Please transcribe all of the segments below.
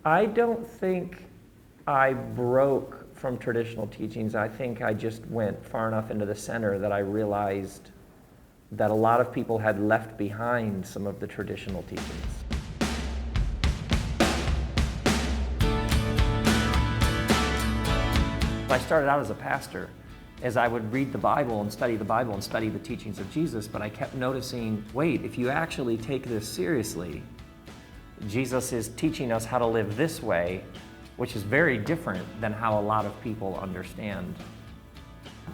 I don't think I broke from traditional teachings. I think I just went far enough into the center that I realized that a lot of people had left behind some of the traditional teachings. I started out as a pastor, as I would read the Bible and study the teachings of Jesus, but I kept noticing, wait, if you actually take this seriously, Jesus is teaching us how to live this way, which is very different than how a lot of people understand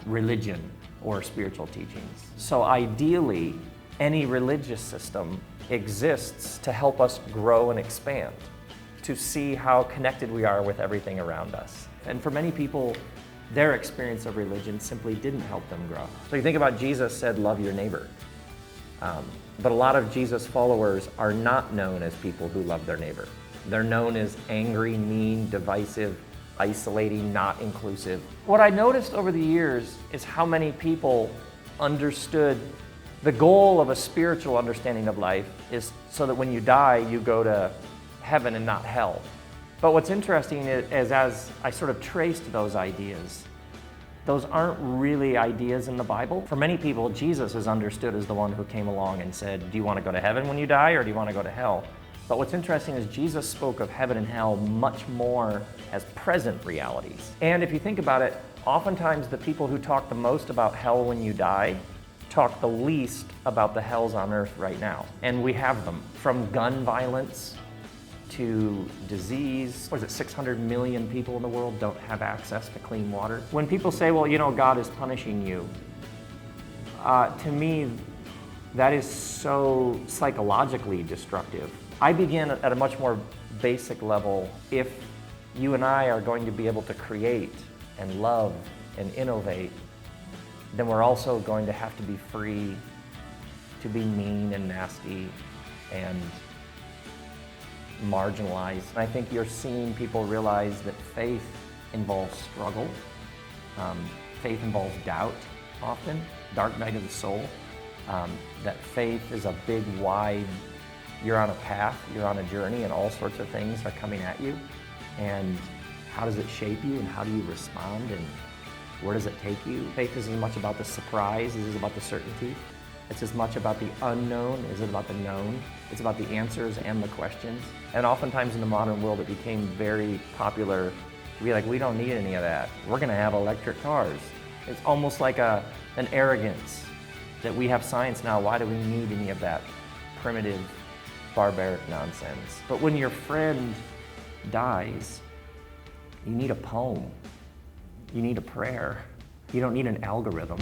religion or spiritual teachings. So ideally, any religious system exists to help us grow and expand, to see how connected we are with everything around us. And for many people, their experience of religion simply didn't help them grow. So you think about Jesus said, love your neighbor. But a lot of Jesus followers are not known as people who love their neighbor. They're known as angry, mean, divisive, isolating, not inclusive. What I noticed over the years is how many people understood the goal of a spiritual understanding of life is so that when you die, you go to heaven and not hell. But what's interesting is as I sort of traced those ideas, those aren't really ideas in the Bible. For many people, Jesus is understood as the one who came along and said, do you want to go to heaven when you die or do you want to go to hell? But what's interesting is Jesus spoke of heaven and hell much more as present realities. And if you think about it, oftentimes the people who talk the most about hell when you die talk the least about the hells on earth right now. And we have them, from gun violence to disease. What is it, 600 million people in the world don't have access to clean water. When people say, well, you know, God is punishing you, to me, that is so psychologically destructive. I begin at a much more basic level. If you and I are going to be able to create and love and innovate, then we're also going to have to be free to be mean and nasty and marginalized. I think you're seeing people realize that faith involves struggle. Faith involves doubt often, dark night of the soul. That faith is a big, wide, you're on a path, you're on a journey, and all sorts of things are coming at you. And how does it shape you, and how do you respond, and where does it take you? Faith is as much about the surprise as it is about the certainty. It's as much about the unknown as it is about the known. It's about the answers and the questions. And oftentimes in the modern world, it became very popular to be like, we don't need any of that. We're gonna have electric cars. It's almost like an arrogance that we have science now. Why do we need any of that primitive, barbaric nonsense? But when your friend dies, you need a poem. You need a prayer. You don't need an algorithm.